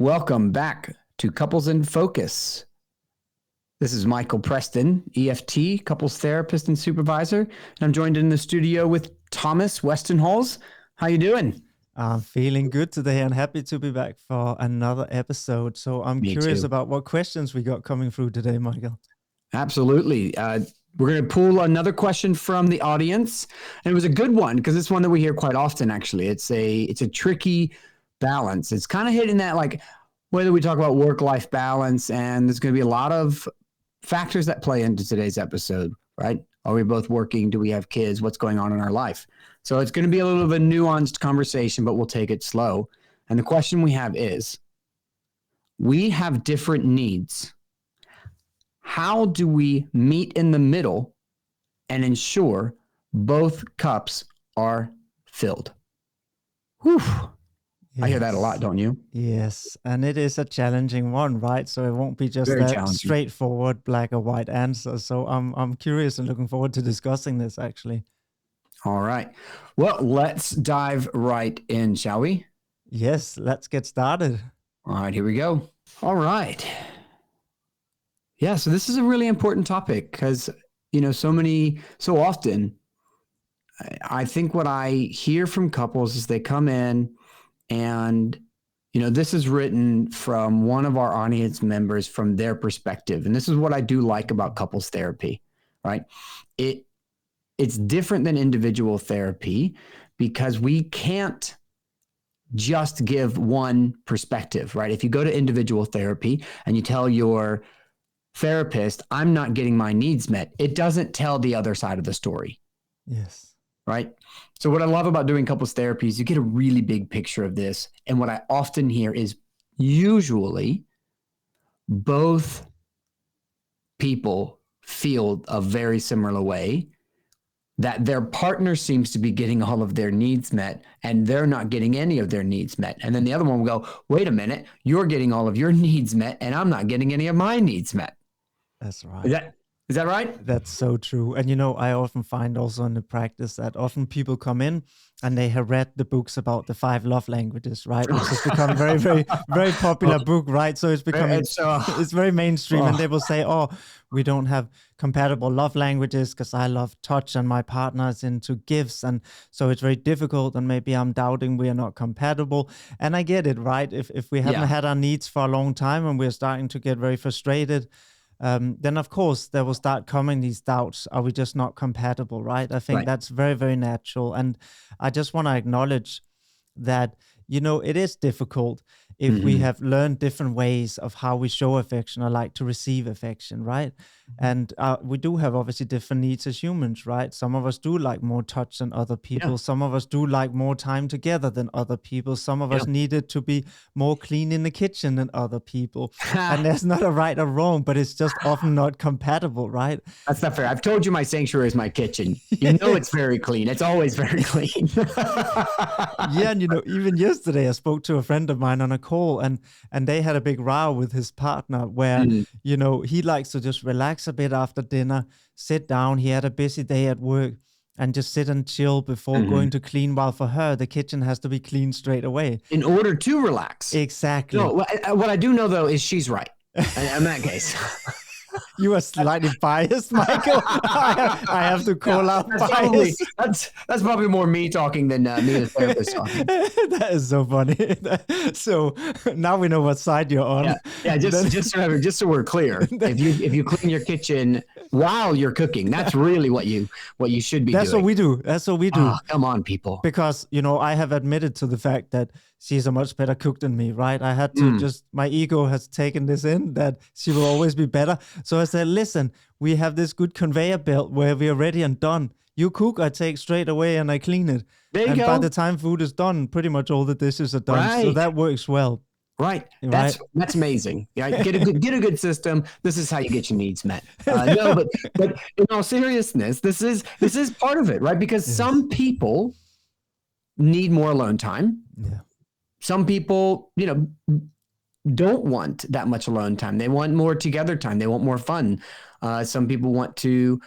Welcome back to Couples in Focus. This is Michael Preston, EFT, couples therapist and supervisor. And I'm joined in the studio with Thomas Westenholz. How you doing? I'm feeling good today and happy to be back for another episode. So I'm curious about what questions we got coming through today, Michael. Absolutely. We're going to pull another question from the audience. And it was a good one because it's one that we hear quite often, actually. It's a tricky balance. It's kind of hitting that, like, whether we talk about work-life balance, and there's going to be a lot of factors that play into today's episode, right? Are we both working? Do we have kids? What's going on in our life? So it's going to be a little bit of a nuanced conversation, but we'll take it slow. And the question we have is, we have different needs. How do we meet in the middle and ensure both cups are filled? Whew. Yes. I hear that a lot, don't you? Yes, and it is a challenging one, right? So it won't be just that straightforward black or white answer. So I'm curious and looking forward to discussing this, actually. All right. Well, let's dive right in, shall we? Yes, let's get started. All right, here we go. All right. Yeah, so this is a really important topic because, so often, I think what I hear from couples is they come in and, this is written from one of our audience members from their perspective. And this is what I do like about couples therapy, right? It's different than individual therapy because we can't just give one perspective, right? If you go to individual therapy and you tell your therapist, I'm not getting my needs met, it doesn't tell the other side of the story. Yes. Right? So what I love about doing couples therapy is you get a really big picture of this. And what I often hear is usually both people feel a very similar way, that their partner seems to be getting all of their needs met and they're not getting any of their needs met. And then the other one will go, wait a minute, you're getting all of your needs met and I'm not getting any of my needs met. That's right. Is that right? That's so true. And, I often find also in the practice that often people come in and they have read the books about the 5 love languages, right? Which has become very, very, very popular book, right? So it's becoming, it's very mainstream. And they will say, we don't have compatible love languages because I love touch and my partner is into gifts. And so it's very difficult. And maybe I'm doubting we are not compatible. And I get it, right? If we haven't had our needs for a long time and we're starting to get very frustrated, then of course there will start coming these doubts. Are we just not compatible, right? I think that's very, very natural. And I just want to acknowledge that, it is difficult if we have learned different ways of how we show affection or like to receive affection, right? And we do have obviously different needs as humans, right? Some of us do like more touch than other people. Yeah. Some of us do like more time together than other people. Some of us needed to be more clean in the kitchen than other people. And there's not a right or wrong, but it's just often not compatible, right? That's not fair. I've told you my sanctuary is my kitchen. It's very clean. It's always very clean. Yeah, and even yesterday I spoke to a friend of mine on a call and they had a big row with his partner where, he likes to just relax a bit after dinner, sit down. He had a busy day at work and just sit and chill before going to clean. While for her, the kitchen has to be clean straight away. In order to relax. Exactly. No, what I do know, though, is she's right in that case. You are slightly biased, Michael. I have to call out bias. That's probably more me talking than me, the therapist, talking. That is so funny. So now we know what side you're on. Yeah. Just so we're clear, if you clean your kitchen while you're cooking, that's really what you should be doing. That's what we do. Oh, come on, people. Because I have admitted to the fact that she's a much better cook than me, right? I had to my ego has taken this in that she will always be better. So I said, listen, we have this good conveyor belt where we are ready and done. You cook, I take straight away and I clean it. There you go. By the time food is done, pretty much all the dishes are done. Right. So that works well. Right. That's amazing. Yeah. Get a good system. This is how you get your needs met. No, but in all seriousness, this is part of it, right? Because some people need more alone time. Yeah. Some people, don't want that much alone time. They want more together time. They want more fun. Some people want to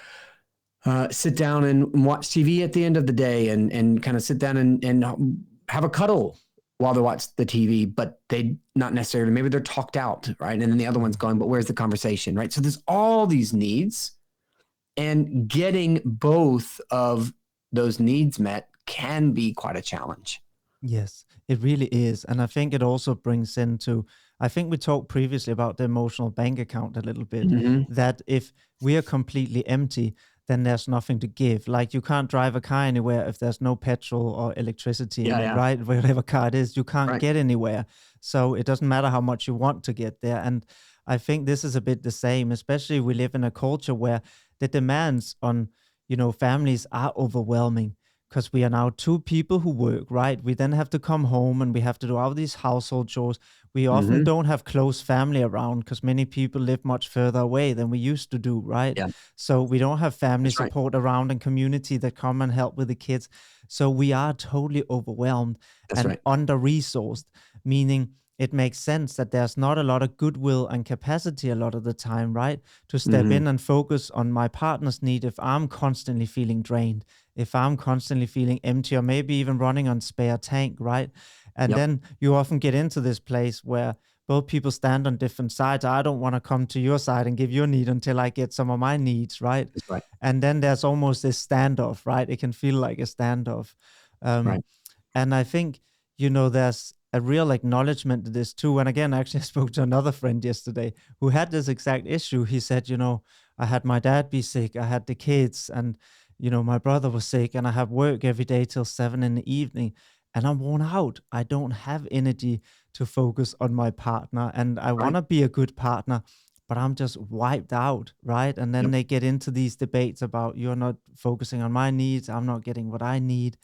sit down and watch TV at the end of the day and kind of sit down and have a cuddle while they watch the TV, but they not necessarily, maybe they're talked out, right? And then the other one's going, but where's the conversation, right? So there's all these needs, and getting both of those needs met can be quite a challenge. Yes, it really is. And I think it also brings into, I think we talked previously about the emotional bank account a little bit, Mm-hmm. that if we are completely empty, then there's nothing to give. Like you can't drive a car anywhere if there's no petrol or electricity in Yeah, it, yeah. right? Whatever car it is, you can't Right. get anywhere. So it doesn't matter how much you want to get there. And I think this is a bit the same, especially we live in a culture where the demands on, families are overwhelming, because we are now two people who work, right? We then have to come home and we have to do all these household chores. We often Mm-hmm. don't have close family around because many people live much further away than we used to do, right? Yeah, So we don't have family that's right. support around and community that come and help with the kids. So we are totally overwhelmed That's and right. under-resourced, meaning it makes sense that there's not a lot of goodwill and capacity a lot of the time, right? To step Mm-hmm. in and focus on my partner's need if I'm constantly feeling drained, if I'm constantly feeling empty, or maybe even running on spare tank, right? And Yep. then you often get into this place where both people stand on different sides. I don't want to come to your side and give your need until I get some of my needs, right? That's right. And then there's almost this standoff, right? It can feel like a standoff. Um, Right. and I think, there's a real acknowledgement to this too. And again, actually, I spoke to another friend yesterday who had this exact issue. He said, I had my dad be sick, I had the kids, and, my brother was sick, and I have work every day till 7 in the evening. And I'm worn out. I don't have energy to focus on my partner. And I want Right. to be a good partner, but I'm just wiped out, right? And then Yep. they get into these debates about you're not focusing on my needs, I'm not getting what I need.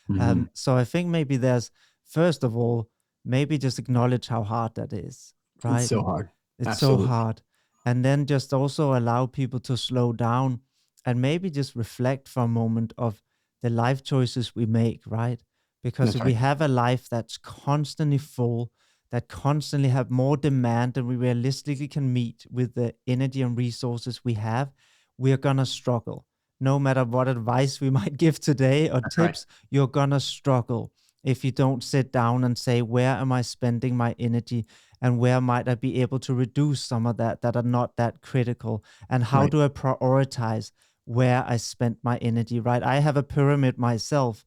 Mm-hmm. So I think maybe there's, first of all, maybe just acknowledge how hard that is, It's right? so hard. It's so Absolutely. hard. And then just also allow people to slow down and maybe just reflect for a moment of the life choices we make, right? Because That's if we right. have a life that's constantly full, that constantly have more demand than we realistically can meet with the energy and resources we have, we are gonna struggle. No matter what advice we might give today or That's right. tips, you're gonna struggle if you don't sit down and say, where am I spending my energy? And where might I be able to reduce some of that are not that critical? And how Right. do I prioritize where I spend my energy, right? I have a pyramid myself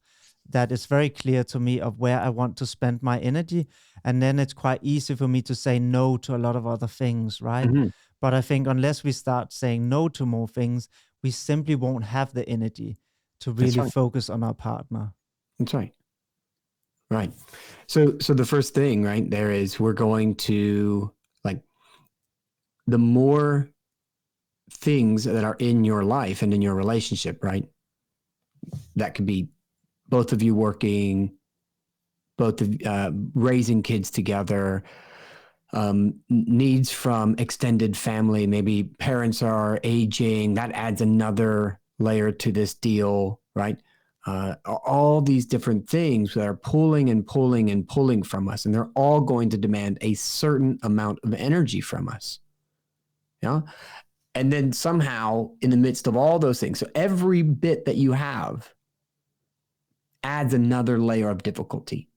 that is very clear to me of where I want to spend my energy. And then it's quite easy for me to say no to a lot of other things, right? Mm-hmm. But I think unless we start saying no to more things, we simply won't have the energy to That's really right. focus on our partner. That's right. Right. So the first thing, right, there is we're going to, like, the more things that are in your life and in your relationship, right? That could be both of you working, both of raising kids together, needs from extended family. Maybe parents are aging. That adds another layer to this deal, right? All these different things that are pulling and pulling and pulling from us, and they're all going to demand a certain amount of energy from us. Yeah. And then somehow, in the midst of all those things, so every bit that you have adds another layer of difficulty,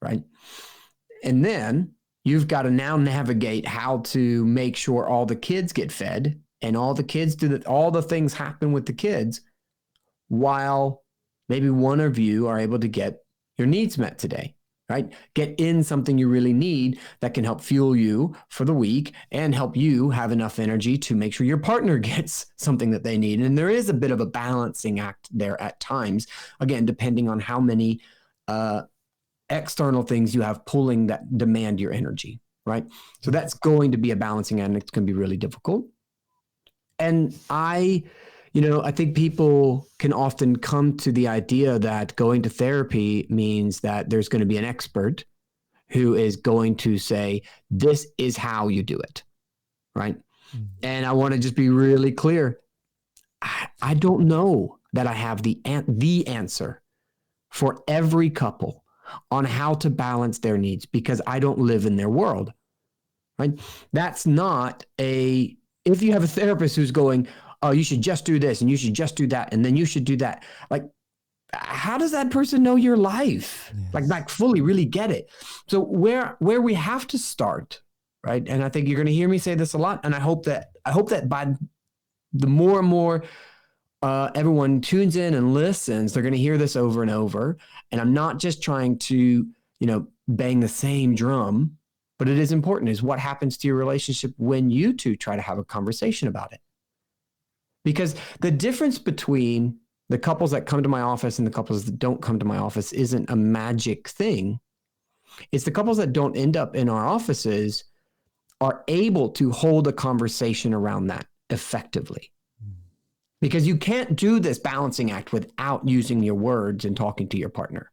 right? And then you've got to now navigate how to make sure all the kids get fed and all the kids do that, all the things happen with the kids, while maybe one of you are able to get your needs met today, right? Get in something you really need that can help fuel you for the week and help you have enough energy to make sure your partner gets something that they need. And there is a bit of a balancing act there at times, again, depending on how many external things you have pulling that demand your energy, right? So that's going to be a balancing act, and it's going to be really difficult. And I think people can often come to the idea that going to therapy means that there's going to be an expert who is going to say, this is how you do it, right? Mm. And I want to just be really clear. I don't know that I have the answer for every couple on how to balance their needs, because I don't live in their world, right? That's not if you have a therapist who's going, oh, you should just do this and you should just do that and then you should do that. Like, how does that person know your life? Yes. Like fully really get it. So where we have to start, right? And I think you're going to hear me say this a lot, and I hope that by the more and more everyone tunes in and listens, they're going to hear this over and over. And I'm not just trying to, bang the same drum, but it is important, is what happens to your relationship when you two try to have a conversation about it. Because the difference between the couples that come to my office and the couples that don't come to my office isn't a magic thing. It's the couples that don't end up in our offices are able to hold a conversation around that effectively. Because you can't do this balancing act without using your words and talking to your partner.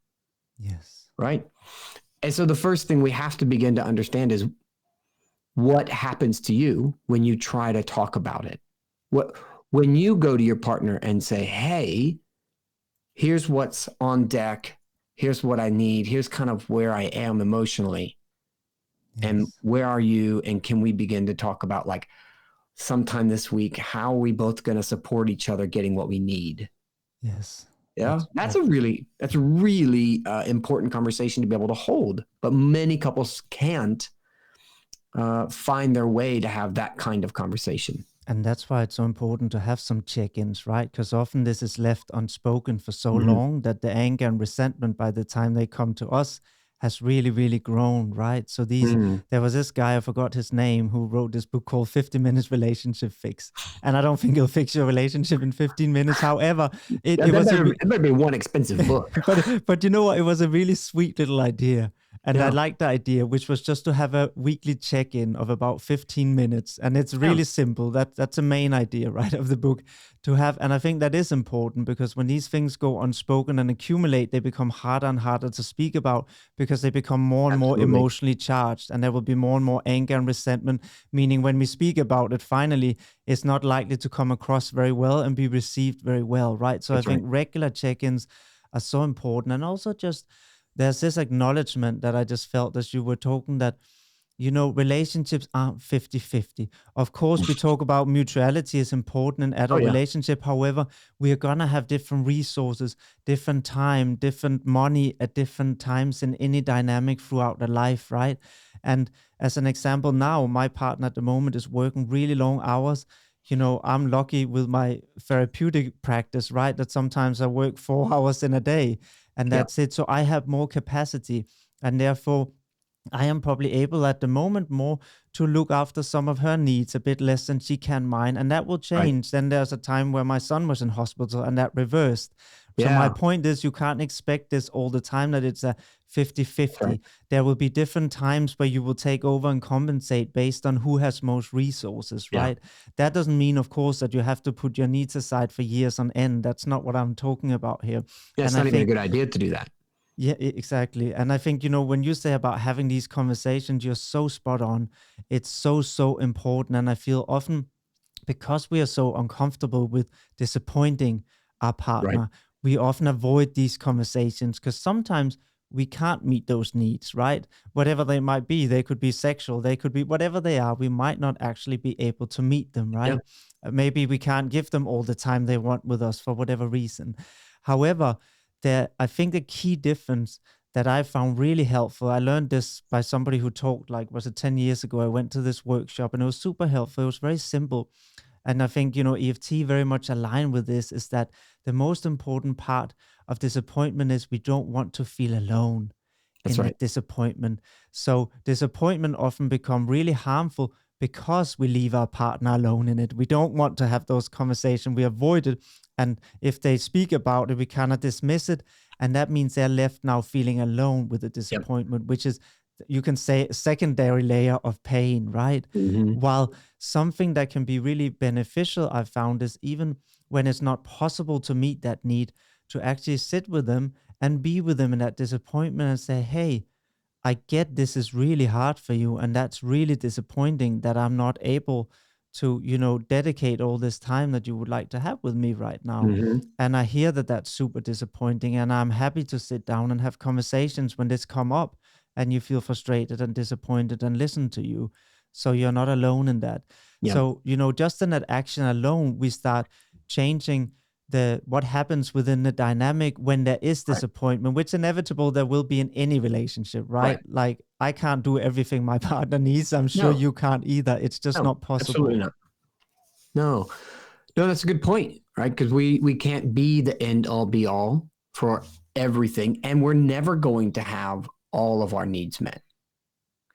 Yes. Right? And so the first thing we have to begin to understand is what happens to you when you try to talk about it. When you go to your partner and say, hey, here's what's on deck. Here's what I need. Here's kind of where I am emotionally. Yes. And where are you? And can we begin to talk about, like, sometime this week, how are we both going to support each other getting what we need? Yes. Yeah, that's a really important conversation to be able to hold. But many couples can't find their way to have that kind of conversation. And that's why it's so important to have some check-ins, right? Because often this is left unspoken for so long that the anger and resentment by the time they come to us has really, really grown, right? So there was this guy, I forgot his name, who wrote this book called 50 Minutes Relationship Fix. And I don't think he'll fix your relationship in 15 minutes. However, it might be one expensive book. but you know what? It was a really sweet little idea. And I liked the idea, which was just to have a weekly check-in of about 15 minutes. And it's really simple. That's the main idea, right, of the book to have. And I think that is important, because when these things go unspoken and accumulate, they become harder and harder to speak about, because they become more and more emotionally charged. And there will be more and more anger and resentment, meaning when we speak about it, finally, it's not likely to come across very well and be received very well, right? So I think regular check-ins are so important. And also just there's this acknowledgement that I just felt as you were talking, that, relationships aren't 50-50. Of course, we talk about mutuality is important in adult relationship. However, we are going to have different resources, different time, different money at different times in any dynamic throughout the life, right? And as an example, now my partner at the moment is working really long hours. I'm lucky with my therapeutic practice, right? That sometimes I work 4 hours in a day, and that's it. So I have more capacity, and therefore I am probably able at the moment more to look after some of her needs a bit less than she can mine. And that will change. Then there's a time where my son was in hospital and that reversed. So my point is, you can't expect this all the time, that it's a 50-50. There will be different times where you will take over and compensate based on who has most resources, right? That doesn't mean, of course, that you have to put your needs aside for years on end. That's not what I'm talking about here. Yeah, it's not even a good idea to do that. Yeah, exactly. And I think, when you say about having these conversations, you're so spot on. It's so, so important. And I feel often, because we are so uncomfortable with disappointing our partner, we often avoid these conversations, because sometimes we can't meet those needs, right? Whatever they might be, they could be sexual, they could be whatever they are, we might not actually be able to meet them, right? Maybe we can't give them all the time they want with us for whatever reason. However, I think the key difference that I found really helpful, I learned this by somebody who talked, 10 years ago. I went to this workshop and it was super helpful. It was very simple. And I think, EFT very much aligned with this, is that the most important part of disappointment is we don't want to feel alone in that disappointment. So disappointment often become really harmful because we leave our partner alone in it. We don't want to have those conversations. We avoid it. And if they speak about it, we cannot dismiss it. And that means they're left now feeling alone with the disappointment, which is, you can say, a secondary layer of pain, right? While something that can be really beneficial, I've found, is even when it's not possible to meet that need, to actually sit with them and be with them in that disappointment and say, hey, I get this is really hard for you, and that's really disappointing that I'm not able to, dedicate all this time that you would like to have with me right now. And I hear that that's super disappointing, and I'm happy to sit down and have conversations when this come up and you feel frustrated and disappointed, and listen to you. So you're not alone in that. So, just in that action alone, we start changing what happens within the dynamic when there is disappointment, which inevitable there will be in any relationship, right? Like I can't do everything my partner needs. I'm sure you can't either. It's just not possible. Absolutely not. No, that's a good point, right? Because we can't be the end all be all for everything, and we're never going to have all of our needs met,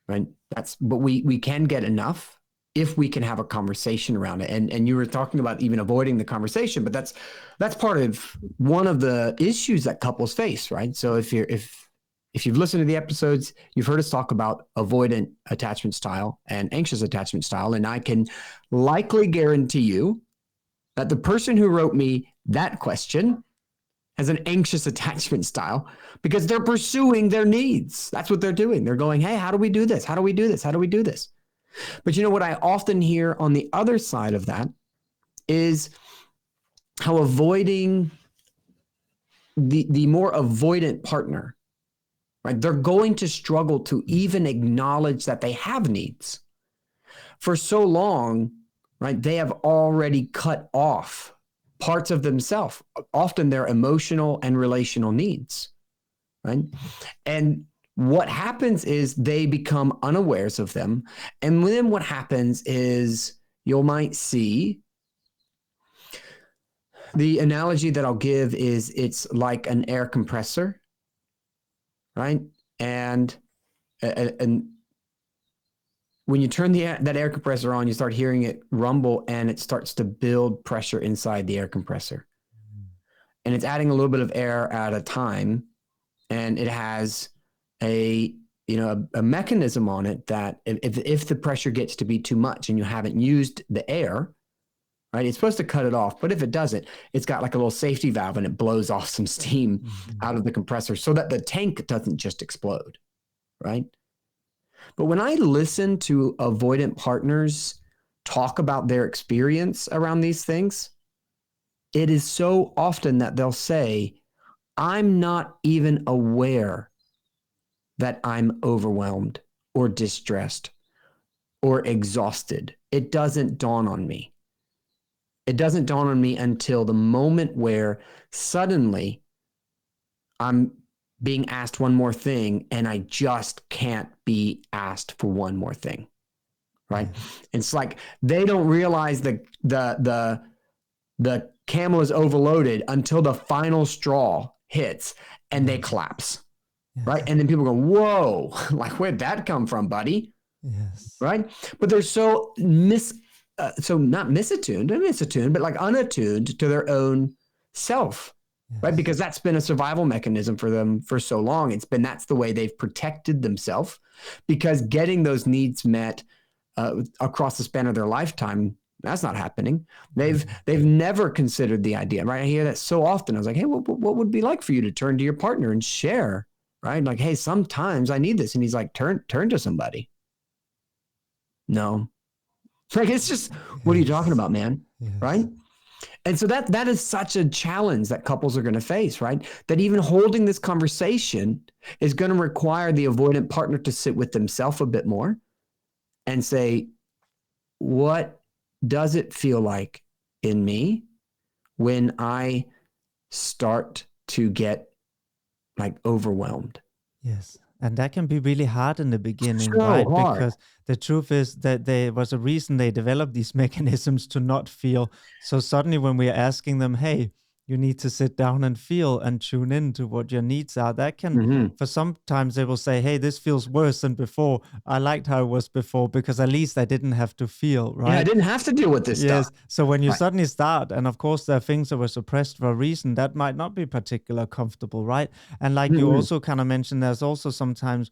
right? But we can get enough if we can have a conversation around it. And you were talking about even avoiding the conversation, but that's part of one of the issues that couples face, right? So if you've listened to the episodes, you've heard us talk about avoidant attachment style and anxious attachment style. And I can likely guarantee you that the person who wrote me that question has an anxious attachment style because they're pursuing their needs. That's what they're doing. They're going, hey, how do we do this? How do we do this? How do we do this? But you know what I often hear on the other side of that is how avoiding the more avoidant partner, right? They're going to struggle to even acknowledge that they have needs. For so long, right, they have already cut off parts of themselves, often their emotional and relational needs, right? And what happens is they become unawares of them. And then what happens is you might see, the analogy that I'll give is it's like an air compressor, right? And when you turn that air compressor on, you start hearing it rumble and it starts to build pressure inside the air compressor. And it's adding a little bit of air at a time. And it has a mechanism on it that if the pressure gets to be too much and you haven't used the air, right, it's supposed to cut it off. But if it doesn't, it's got like a little safety valve and it blows off some steam out of the compressor so that the tank doesn't just explode, right? But when I listen to avoidant partners talk about their experience around these things, it is so often that they'll say, I'm not even aware that I'm overwhelmed or distressed or exhausted. It doesn't dawn on me. It doesn't dawn on me until the moment where suddenly I'm being asked one more thing and I just can't be asked for one more thing, right? It's like they don't realize the camel is overloaded until the final straw hits and they collapse, right? And then people go, whoa, like where'd that come from, buddy? Yes. Right? But they're so not misattuned, but like unattuned to their own self. Yes. Right? Because that's been a survival mechanism for them for so long. That's the way they've protected themselves, because getting those needs met across the span of their lifetime, that's not happening. They've never considered the idea, right? I hear that so often. I was like, hey, what would it be like for you to turn to your partner and share, right? Like, hey, sometimes I need this. And he's like, turn to somebody. No. Like, it's just, what are you talking about, man? Yes. Right? And so that is such a challenge that couples are going to face, right? That even holding this conversation is going to require the avoidant partner to sit with themselves a bit more and say, what does it feel like in me when I start to get like overwhelmed? Yes. And that can be really hard in the beginning, so right? Hard. Because the truth is that there was a reason they developed these mechanisms to not feel. So suddenly when we're asking them, hey, you need to sit down and feel and tune in to what your needs are, that can, for sometimes they will say, hey, this feels worse than before. I liked how it was before because at least I didn't have to feel, right? Yeah, I didn't have to deal with this stuff. So when you suddenly start, and of course there are things that were suppressed for a reason, that might not be particularly comfortable, right? And like you also kind of mentioned, there's also sometimes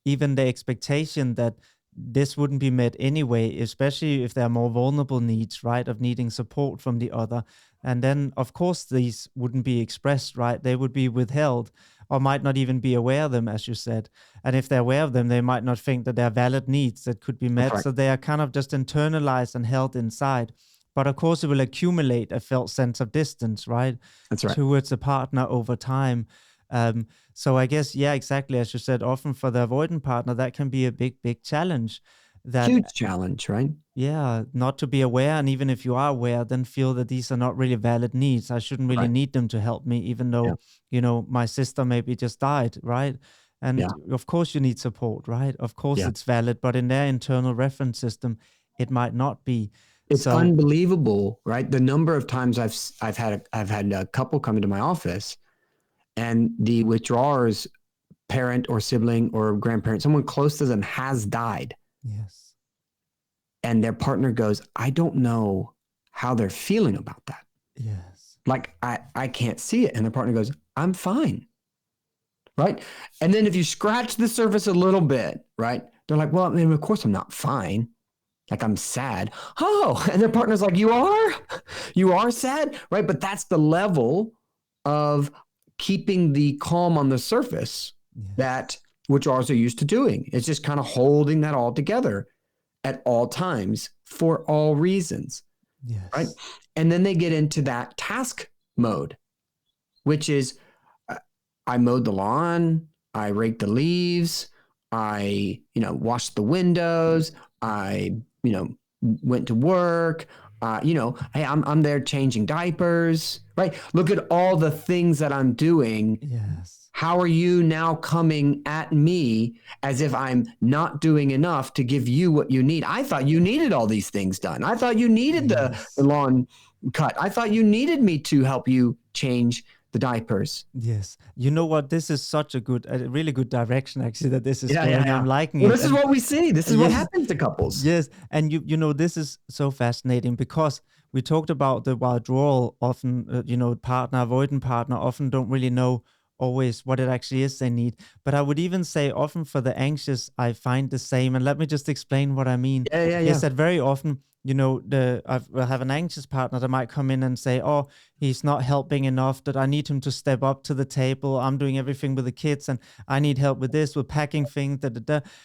even the expectation that this wouldn't be met anyway, especially if there are more vulnerable needs, right, of needing support from the other. And then, of course, these wouldn't be expressed, right? They would be withheld or might not even be aware of them, as you said. And if they're aware of them, they might not think that they're valid needs that could be met. Right. So they are kind of just internalized and held inside. But of course, it will accumulate a felt sense of distance, right? That's right. Towards a partner over time. So I guess, yeah, exactly. As you said, often for the avoidant partner, that can be a big, big challenge. that, Huge challenge, right? yeah, not to be aware. And even if you are aware, then feel that these are not really valid needs. I shouldn't really Right. need them to help me, even Yeah. though, my sister maybe just died, right? And Yeah. of course you need support, right? Of course Yeah. it's valid, but in their internal reference system, it might not be. It's So, unbelievable, right? The number of times I've had a couple come into my office, and the withdrawers parent or sibling or grandparent, someone close to them has died. yes. And their partner goes, I don't know how they're feeling about that. Yes. Like, I can't see it. And their partner goes, I'm fine. Right. And then if you scratch the surface a little bit, right, they're like, well, I mean, of course I'm not fine. Like, I'm sad. Oh, and their partner's like, you are sad. Right. But that's the level of keeping the calm on the surface Yes. that withdrawals are used to doing. It's just kind of holding that all together at all times for all reasons. Yes. Right. And then they get into that task mode, which is, I mowed the lawn, I raked the leaves, I, washed the windows, I, went to work, hey, I'm there changing diapers, right? Look at all the things that I'm doing. Yes. How are you now coming at me as if I'm not doing enough to give you what you need? I thought you needed all these things done. I thought you needed the lawn cut. I thought you needed me to help you change the diapers. Yes. You know what? This is such a really good direction, actually, that this is going. Yeah. I'm liking Well, it. this is what we see. This is what happens to couples. Yes. And this is so fascinating because we talked about the withdrawal often, partner, avoidant partner often don't really know always what it actually is they need. But I would even say often for the anxious, I find the same. And let me just explain what I mean. Yeah. Is that very often, I have an anxious partner that might come in and say, oh, he's not helping enough, that I need him to step up to the table. I'm doing everything with the kids and I need help with this, with packing things,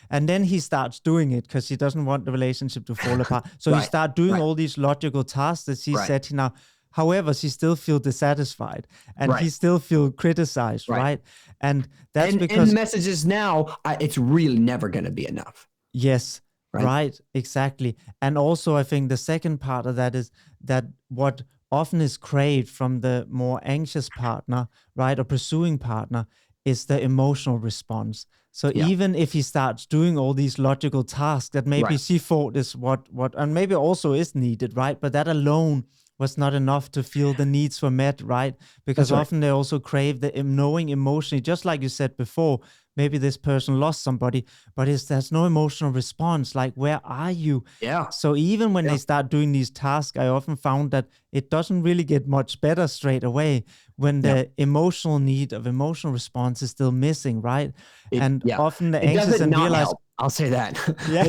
And then he starts doing it because he doesn't want the relationship to fall apart. So he starts doing all these logical tasks that she said now. However, she still feels dissatisfied and he still feels criticized, right? And that's because... And the message is now, it's really never going to be enough. Yes, right, exactly. And also, I think the second part of that is that what often is craved from the more anxious partner, right, or pursuing partner, is the emotional response. So even if he starts doing all these logical tasks that maybe she thought is what, and maybe also is needed, right? But that alone was not enough to feel the needs were met, right? Because often they also crave the knowing emotionally, just like you said before, maybe this person lost somebody, but there's no emotional response. Like, where are you? Yeah. So even when they start doing these tasks, I often found that it doesn't really get much better straight away when the emotional need of emotional response is still missing, right? Often the anxious and realize... I'll say that. Yeah.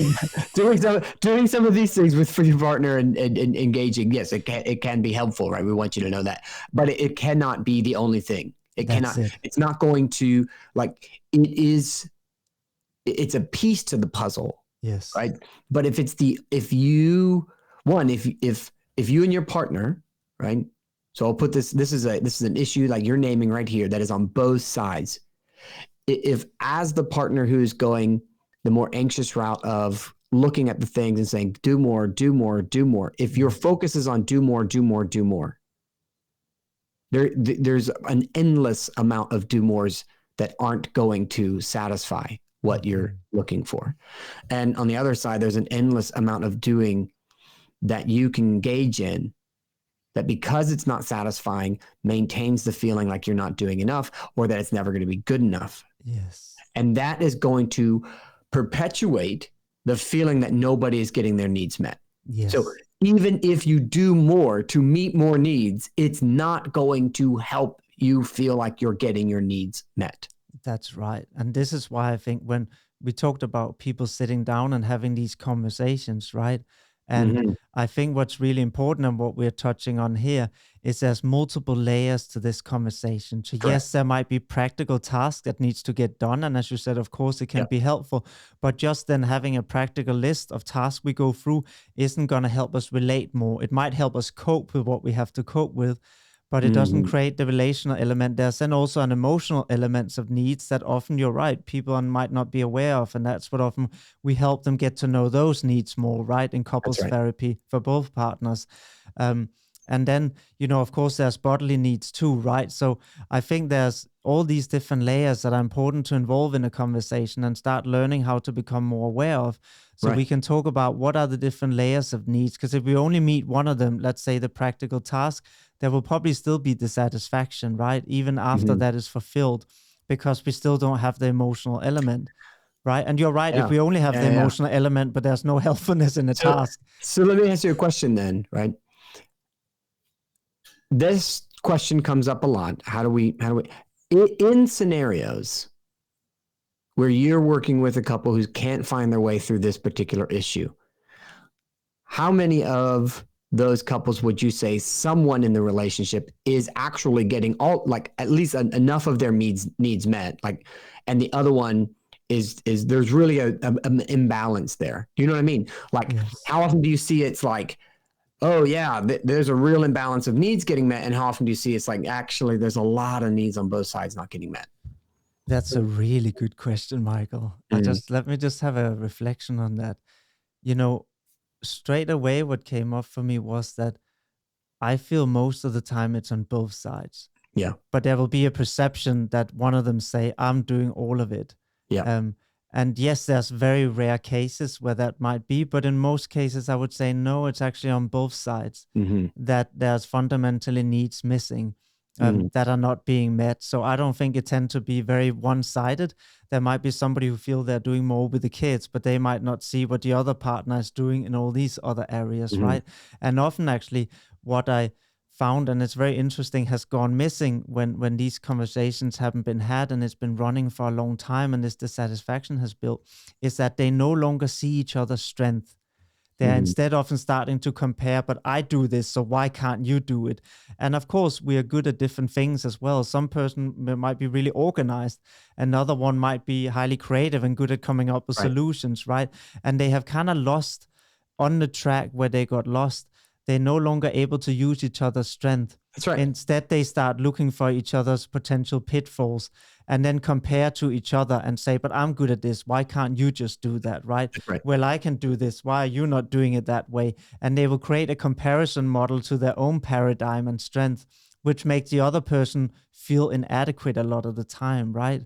doing some of these things for your partner and engaging, yes, it can be helpful, right? We want you to know that, but it cannot be the only thing. It's not going to, it's a piece to the puzzle. Yes. Right. But if you and your partner, right? So I'll put this is an issue like you're naming right here that is on both sides. If as the partner who's going the more anxious route of looking at the things and saying, do more, do more, do more. If your focus is on do more, do more, do more, there's an endless amount of do mores that aren't going to satisfy what you're looking for. And on the other side, there's an endless amount of doing that you can engage in that, because it's not satisfying, maintains the feeling like you're not doing enough or that it's never going to be good enough. Yes. And that is going to perpetuate the feeling that nobody is getting their needs met. Yes. So even if you do more to meet more needs, it's not going to help you feel like you're getting your needs met. That's right. And this is why I think when we talked about people sitting down and having these conversations, right? And I think what's really important and what we're touching on here is there's multiple layers to this conversation. So yes, there might be practical tasks that needs to get done. And as you said, of course, it can be helpful. But just then having a practical list of tasks we go through isn't going to help us relate more. It might help us cope with what we have to cope with. but it doesn't create the relational element. There's then also an emotional elements of needs that often, you're right, people might not be aware of. And that's what often we help them get to know those needs more, right? In couples therapy for both partners. And then, of course, there's bodily needs too, right? So I think there's all these different layers that are important to involve in a conversation and start learning how to become more aware of. So we can talk about what are the different layers of needs, because if we only meet one of them, let's say the practical task, there will probably still be dissatisfaction, right? Even after that is fulfilled, because we still don't have the emotional element, right? And you're right, if we only have the emotional element, but there's no helpfulness in the task. So let me ask you a question then, right? This question comes up a lot. How do we, in scenarios where you're working with a couple who can't find their way through this particular issue, how many of those couples would you say someone in the relationship is actually getting at least enough of their needs met, and the other one is there's really an imbalance there? You know what I mean? How often do you see it's like, oh yeah, there's a real imbalance of needs getting met, and how often do you see it's like, actually there's a lot of needs on both sides not getting met? That's a really good question, Michael. Let me just have a reflection on that. Straight away what came up for me was that I feel most of the time it's on both sides. Yeah. But there will be a perception that one of them say, I'm doing all of it. Yeah. And yes, there's very rare cases where that might be, but in most cases I would say no, it's actually on both sides that there's fundamentally needs missing that are not being met. So I don't think it tends to be very one-sided. There might be somebody who feel they're doing more with the kids, but they might not see what the other partner is doing in all these other areas, right? And often actually what I found, and it's very interesting, has gone missing when these conversations haven't been had and it's been running for a long time and this dissatisfaction has built, is that they no longer see each other's strength. They're instead often starting to compare, but I do this, so why can't you do it? And of course, we are good at different things as well. Some person might be really organized. Another one might be highly creative and good at coming up with solutions, right? And they have kind of lost on the track where they got lost. They're no longer able to use each other's strength. That's right. Instead, they start looking for each other's potential pitfalls and then compare to each other and say, but I'm good at this. Why can't you just do that, right? Well, I can do this. Why are you not doing it that way? And they will create a comparison model to their own paradigm and strength, which makes the other person feel inadequate a lot of the time, right?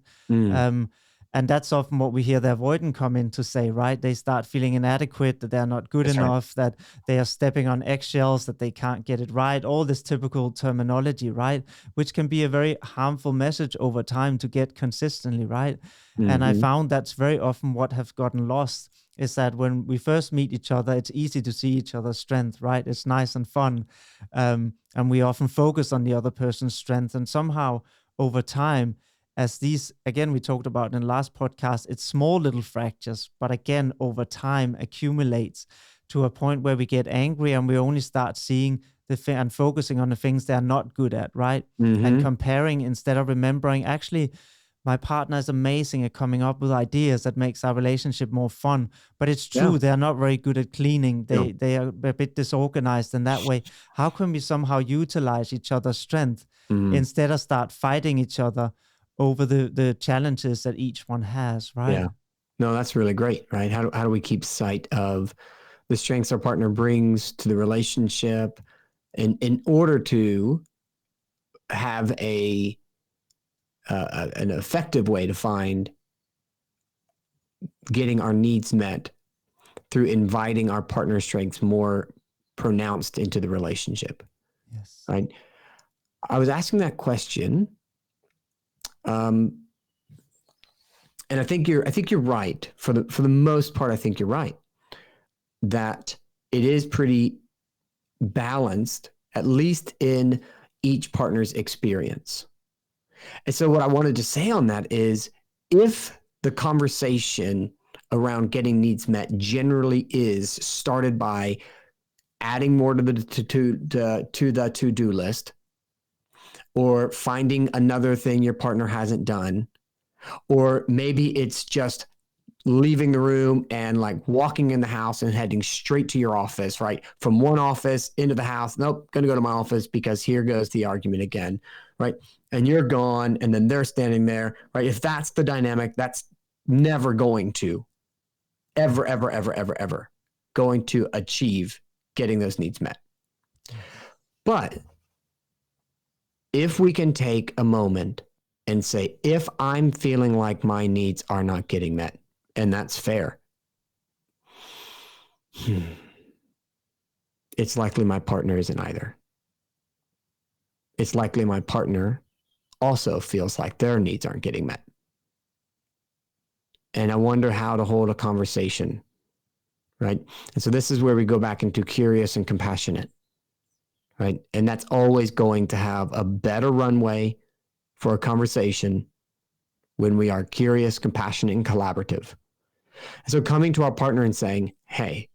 And that's often what we hear the avoidant come in to say, right? They start feeling inadequate, that they're not good enough, that they are stepping on eggshells, that they can't get it right, all this typical terminology, right? Which can be a very harmful message over time to get consistently, right? And I found that's very often what have gotten lost, is that when we first meet each other, it's easy to see each other's strength, right? It's nice and fun. And we often focus on the other person's strength. And somehow over time, as these, again, we talked about in the last podcast, it's small little fractures, but again, over time accumulates to a point where we get angry and we only start seeing and focusing on the things they're not good at, right? And comparing instead of remembering, actually, my partner is amazing at coming up with ideas that makes our relationship more fun. But it's true, they're not very good at cleaning. They are a bit disorganized in that way. How can we somehow utilize each other's strength instead of start fighting each other over the challenges that each one has, right? Yeah. No, that's really great, right? How do we keep sight of the strengths our partner brings to the relationship in order to have an effective way to find getting our needs met through inviting our partner's strengths more pronounced into the relationship? Yes. Right. I was asking that question. And I think you're right. For the most part, I think you're right that it is pretty balanced, at least in each partner's experience. And so what I wanted to say on that is, if the conversation around getting needs met generally is started by adding more to the to-do list, or finding another thing your partner hasn't done, or maybe it's just leaving the room and like walking in the house and heading straight to your office, right? From one office into the house. Nope, going to go to my office because here goes the argument again, right? And you're gone and then they're standing there, right? If that's the dynamic, that's never going to ever going to achieve getting those needs met. But if we can take a moment and say, if I'm feeling like my needs are not getting met, and that's fair, it's likely my partner isn't either. It's likely my partner also feels like their needs aren't getting met. And I wonder how to hold a conversation, right? And so this is where we go back into curious and compassionate, right? And that's always going to have a better runway for a conversation when we are curious, compassionate, and collaborative. And so coming to our partner and saying, hey,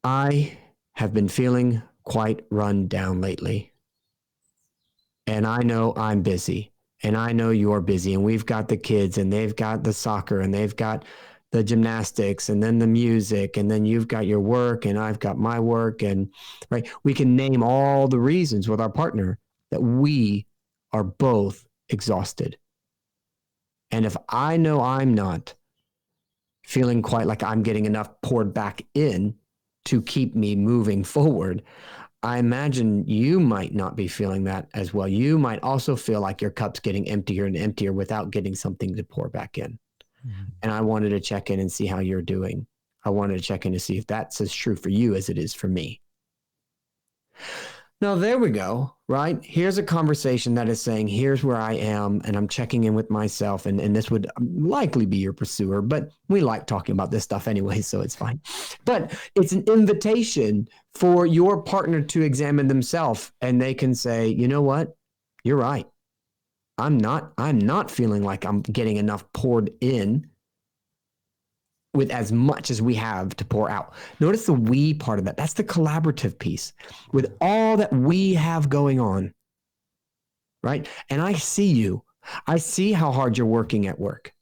I have been feeling quite run down lately. And I know I'm busy. And I know you're busy. And we've got the kids and they've got the soccer and they've got the gymnastics and then the music. And then you've got your work and I've got my work. And right, we can name all the reasons with our partner that we are both exhausted. And if I know I'm not feeling quite like I'm getting enough poured back in to keep me moving forward, I imagine you might not be feeling that as well. You might also feel like your cup's getting emptier and emptier without getting something to pour back in. Mm-hmm. And I wanted to check in and see how you're doing. I wanted to check in to see if that's as true for you as it is for me. Now, there we go, right? Here's a conversation that is saying, here's where I am, and I'm checking in with myself, and this would likely be your pursuer, but we like talking about this stuff anyway, so it's fine. But it's an invitation for your partner to examine themselves, and they can say, you know what? You're right. I'm not feeling like I'm getting enough poured in with as much as we have to pour out. Notice the we part of that. That's the collaborative piece. With all that we have going on, right? And I see you. I see how hard you're working at work.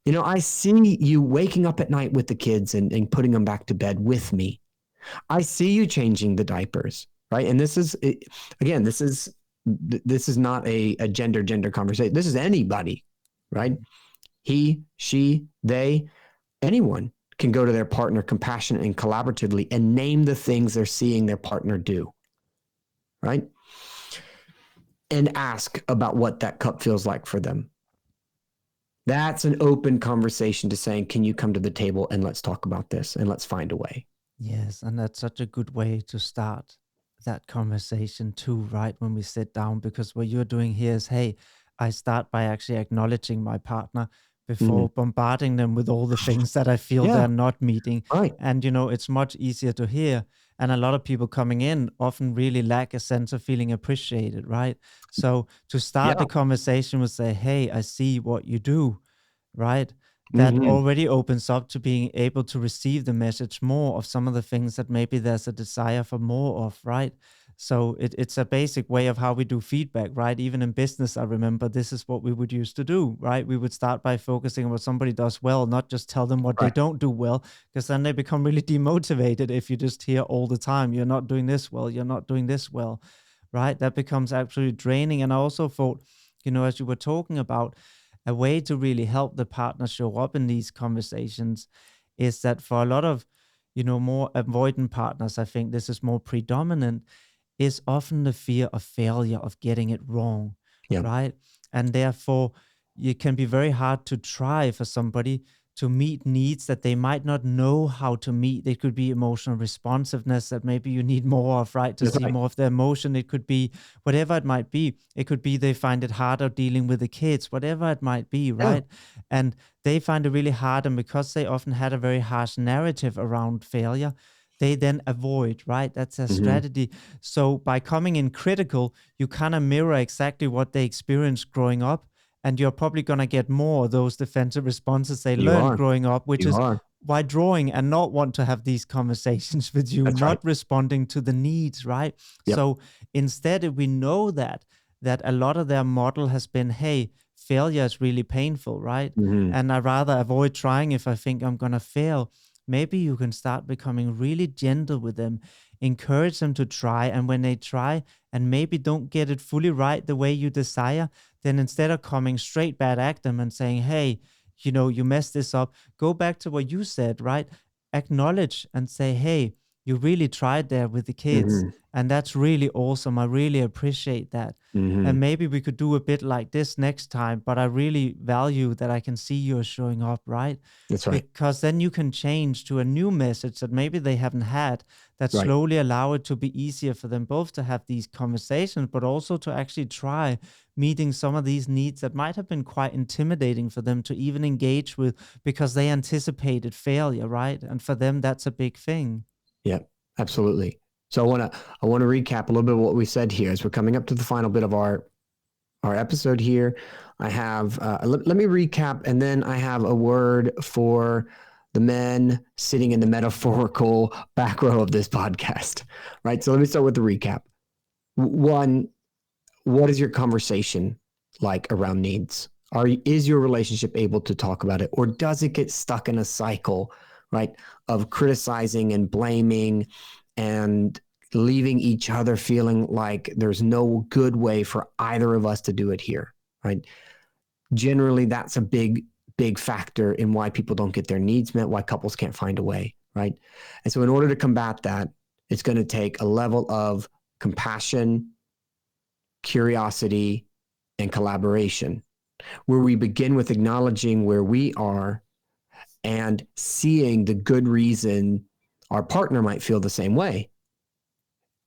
You know, I see you waking up at night with the kids and putting them back to bed with me. I see you changing the diapers, right? And this is, again, this is not a gender conversation. This is anybody, right? He, she, they, anyone can go to their partner compassionately and collaboratively and name the things they're seeing their partner do, right? And ask about what that cup feels like for them. That's an open conversation to saying, can you come to the table and let's talk about this and let's find a way. Yes, and that's such a good way to start that conversation too, right? When we sit down, because what you're doing here is, hey, I start by actually acknowledging my partner before bombarding them with all the things that I feel they're not meeting. Right. And, you know, it's much easier to hear. And a lot of people coming in often really lack a sense of feeling appreciated, right? So to start the conversation with say, hey, I see what you do, right? That already opens up to being able to receive the message more of some of the things that maybe there's a desire for more of, right? So it's a basic way of how we do feedback, right? Even in business, I remember this is what we would used to do, right? We would start by focusing on what somebody does well, not just tell them what they don't do well, because then they become really demotivated if you just hear all the time, you're not doing this well, you're not doing this well, right? That becomes absolutely draining. And I also thought, you know, as you were talking about, a way to really help the partner show up in these conversations is that for a lot of, you know, more avoidant partners, I think this is more predominant, is often the fear of failure, of getting it wrong, right? And therefore, it can be very hard to try for somebody to meet needs that they might not know how to meet. It could be emotional responsiveness that maybe you need more of, right? To see more of their emotion. It could be whatever it might be. It could be they find it harder dealing with the kids, whatever it might be, right? And they find it really hard. And because they often had a very harsh narrative around failure, they then avoid, right? That's their strategy. So by coming in critical, you kind of mirror exactly what they experienced growing up. And you're probably going to get more of those defensive responses they learned growing up, which is why drawing and not want to have these conversations with you, not responding to the needs, right? So instead, we know that a lot of their model has been, hey, failure is really painful, right? Mm-hmm. And I rather avoid trying if I think I'm going to fail. Maybe you can start becoming really gentle with them, encourage them to try. And when they try and maybe don't get it fully right the way you desire, then instead of coming straight back at them and saying, hey, you messed this up, go back to what you said, right? Acknowledge and say, hey, you really tried there with the kids. Mm-hmm. And that's really awesome. I really appreciate that. Mm-hmm. And maybe we could do a bit like this next time, but I really value that I can see you're showing up, right? That's right. Because then you can change to a new message that maybe they haven't had, that Right. slowly allow it to be easier for them both to have these conversations, but also to actually try meeting some of these needs that might have been quite intimidating for them to even engage with because they anticipated failure, right? And for them, that's a big thing. Yeah, absolutely. So I want to recap a little bit of what we said here as we're coming up to the final bit of our episode here. I have let me recap, and then I have a word for the men sitting in the metaphorical back row of this podcast. Right. So let me start with the recap. One, what is your conversation like around needs? Is your relationship able to talk about it, or does it get stuck in a cycle, right, of criticizing and blaming and leaving each other feeling like there's no good way for either of us to do it here, right? Generally, that's a big factor in why people don't get their needs met, why couples can't find a way, right? And so in order to combat that, it's going to take a level of compassion, curiosity, and collaboration, where we begin with acknowledging where we are and seeing the good reason our partner might feel the same way.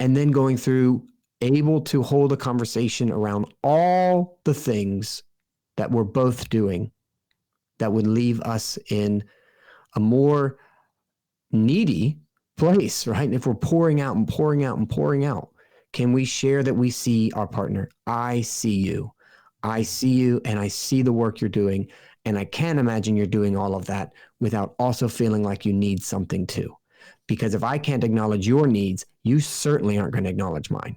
And then going through, able to hold a conversation around all the things that we're both doing that would leave us in a more needy place, right? And if we're pouring out and pouring out and pouring out, can we share that we see our partner? I see you. I see you, and I see the work you're doing. And I can't imagine you're doing all of that without also feeling like you need something too. Because if I can't acknowledge your needs, you certainly aren't going to acknowledge mine,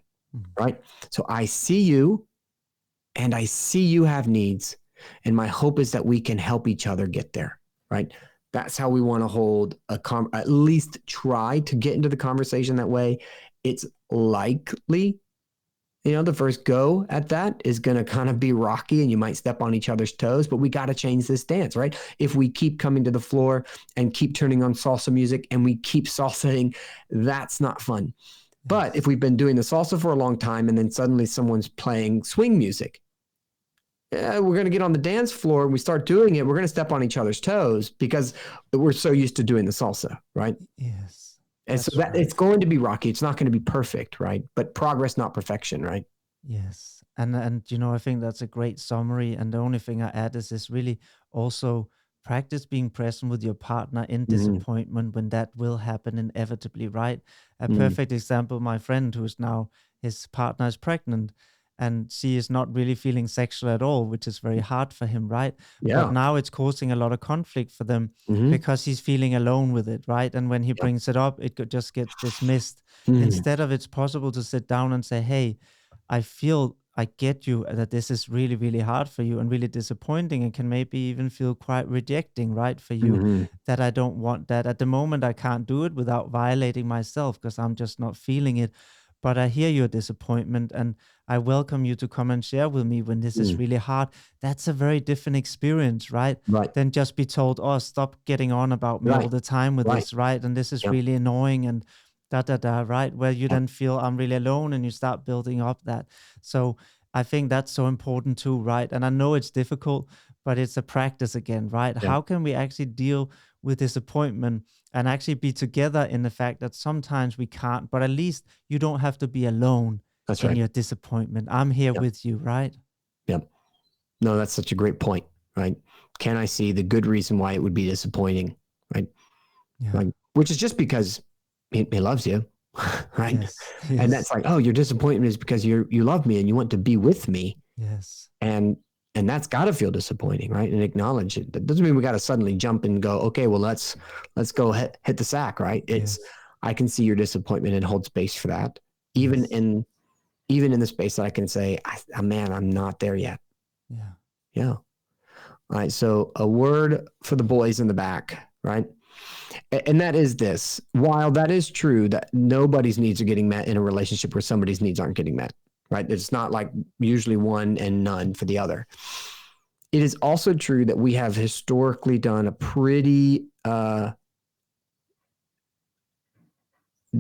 right? So I see you, and I see you have needs. And my hope is that we can help each other get there, right? That's how we want to hold at least try to get into the conversation that way. It's likely, the first go at that is going to kind of be rocky and you might step on each other's toes, but we got to change this dance, right? If we keep coming to the floor and keep turning on salsa music and we keep salsaing, that's not fun. Yes. But if we've been doing the salsa for a long time and then suddenly someone's playing swing music, we're going to get on the dance floor and we start doing it. We're going to step on each other's toes because we're so used to doing the salsa, right? Yes. And so that it's going to be rocky. It's not going to be perfect, right? But progress, not perfection, right? Yes. And I think that's a great summary. And the only thing I add is really also practice being present with your partner in disappointment when that will happen inevitably, right? A perfect example, my friend who's now, his partner is pregnant and she is not really feeling sexual at all, which is very hard for him, right? Yeah. But now it's causing a lot of conflict for them because he's feeling alone with it, right? And when he brings it up, it just gets dismissed. Instead of, it's possible to sit down and say, hey, I get you that this is really, really hard for you and really disappointing and can maybe even feel quite rejecting, right, for you, that I don't want that. At the moment, I can't do it without violating myself because I'm just not feeling it. But I hear your disappointment and I welcome you to come and share with me when this is really hard. That's a very different experience, right? Than just be told, oh, stop getting on about me all the time with this, right? And this is really annoying and right? Where you then feel I'm really alone and you start building up that. So I think that's so important too, right? And I know it's difficult, but it's a practice again, right? How can we actually deal with disappointment and actually be together in the fact that sometimes we can't, but at least you don't have to be alone in your disappointment. I'm here with you, right? Yep. No, that's such a great point, right? Can I see the good reason why it would be disappointing, right? Yeah. Like, which is just because he loves you, right? Yes. And that's like, oh, your disappointment is because you love me and you want to be with me. Yes. And that's got to feel disappointing, right? And acknowledge it. That doesn't mean we got to suddenly jump and go, okay, well, let's go hit the sack, right? It's, I can see your disappointment and hold space for that. Even in the space that I can say, man, I'm not there yet. Yeah. Yeah. All right. So a word for the boys in the back, right? And that is this. While that is true that nobody's needs are getting met in a relationship where somebody's needs aren't getting met, right? It's not like usually one and none for the other. It is also true that we have historically done a pretty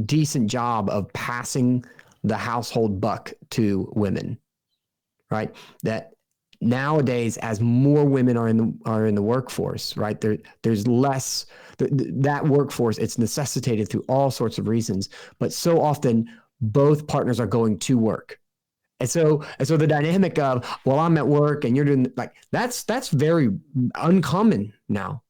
decent job of passing the household buck to women, right? That nowadays, as more women are in the workforce, right? There's less that workforce. It's necessitated through all sorts of reasons, but so often both partners are going to work. And so the dynamic of, well, I'm at work and you're doing, like, that's very uncommon now.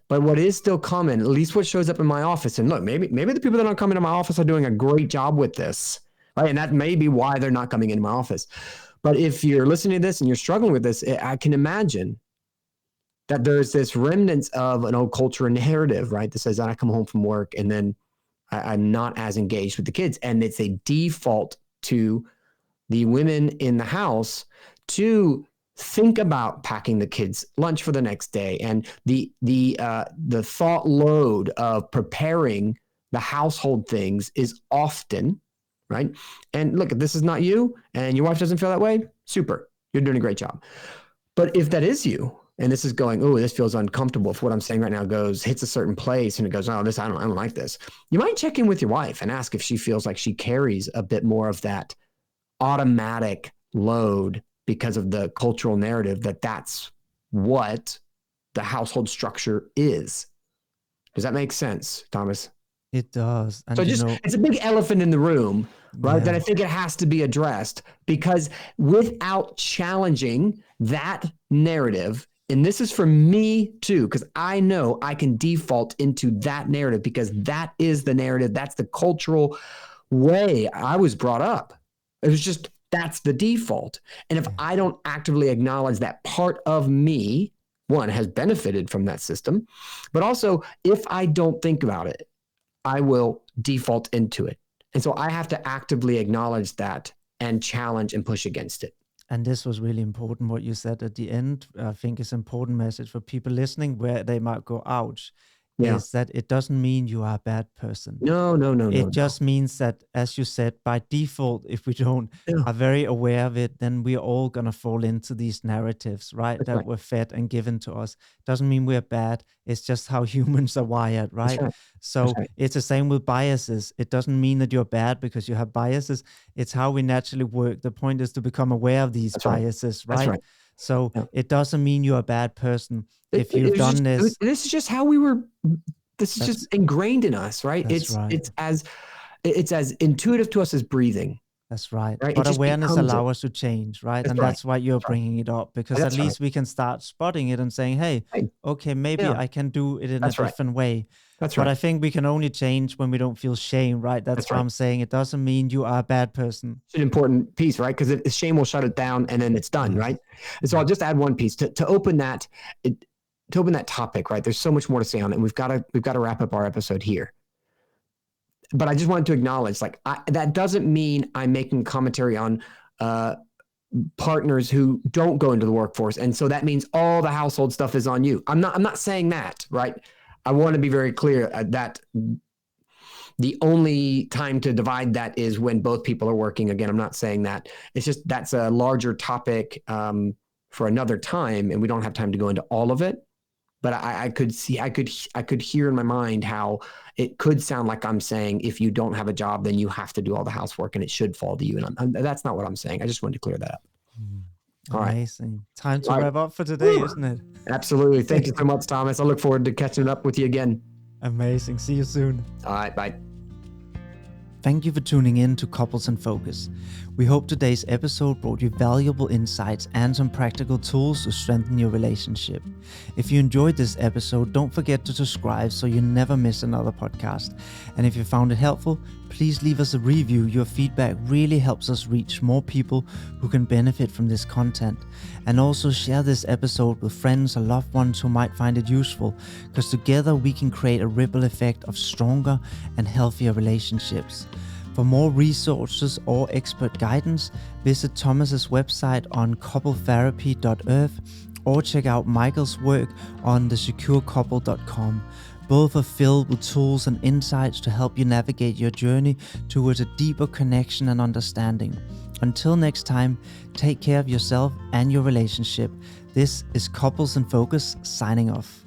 But what is still common, at least what shows up in my office, and look, maybe the people that aren't coming to my office are doing a great job with this, right? And that may be why they're not coming into my office. But if you're listening to this and you're struggling with this, I can imagine that there's this remnants of an old culture and narrative, right? That says that I come home from work and then I'm not as engaged with the kids. And it's a default to the women in the house to think about packing the kids' lunch for the next day, and the thought load of preparing the household things is often, right? And look, if this is not you and your wife doesn't feel that way, super, you're doing a great job. But if that is you, and this is going, oh, this feels uncomfortable, if what I'm saying right now hits a certain place and it goes, oh, this, I don't like this, you might check in with your wife and ask if she feels like she carries a bit more of that automatic load because of the cultural narrative that's what the household structure is. Does that make sense, Thomas? It does. And so it's a big elephant in the room, right? That I think it has to be addressed, because without challenging that narrative, and this is for me too, because I know I can default into that narrative because that is the narrative. That's the cultural way I was brought up. It was just, that's the default. And if I don't actively acknowledge that part of me, one, has benefited from that system, but also if I don't think about it, I will default into it. And so I have to actively acknowledge that and challenge and push against it. And this was really important, what you said at the end. I think it's an important message for people listening where they might go, ouch. Is that it doesn't mean you are a bad person. No. It just means that, as you said, by default, if we don't are very aware of it, then we are all going to fall into these narratives, right? That's that right. were fed and given to us. Doesn't mean we're bad. It's just how humans are wired, right? That's right. So it's the same with biases. It doesn't mean that you're bad because you have biases. It's how we naturally work. The point is to become aware of these biases, right? That's right. So it doesn't mean you're a bad person if you've done this. This is just how we were. This is just ingrained in us, right? It's as intuitive to us as breathing. That's right. But awareness allows us to change, right? That's why you're bringing it up, because at least we can start spotting it and saying, hey, okay, maybe I can do it in a different way. But I think we can only change when we don't feel shame, right? That's why I'm saying it doesn't mean you are a bad person. It's an important piece, right? Because shame will shut it down and then it's done, right? And so I'll just add one piece to open that topic, right? There's so much more to say on it. And we've got to wrap up our episode here. But I just wanted to acknowledge, that doesn't mean I'm making commentary on partners who don't go into the workforce, and so that means all the household stuff is on you. I'm not saying that, right? I want to be very clear that the only time to divide that is when both people are working. Again, I'm not saying that. It's just that's a larger topic for another time, and we don't have time to go into all of it. But I could hear in my mind how it could sound like I'm saying if you don't have a job, then you have to do all the housework and it should fall to you. And that's not what I'm saying. I just wanted to clear that up. Amazing. Time to wrap up for today, isn't it? Absolutely. Thank you so much, Thomas. I look forward to catching up with you again. Amazing. See you soon. All right. Bye. Thank you for tuning in to Couples in Focus. We hope today's episode brought you valuable insights and some practical tools to strengthen your relationship. If you enjoyed this episode, don't forget to subscribe so you never miss another podcast. And if you found it helpful, please leave us a review. Your feedback really helps us reach more people who can benefit from this content. And also share this episode with friends or loved ones who might find it useful, because together we can create a ripple effect of stronger and healthier relationships. For more resources or expert guidance, visit Thomas's website on coupletherapy.earth or check out Michael's work on thesecurecouple.com. Both are filled with tools and insights to help you navigate your journey towards a deeper connection and understanding. Until next time, take care of yourself and your relationship. This is Couples in Focus signing off.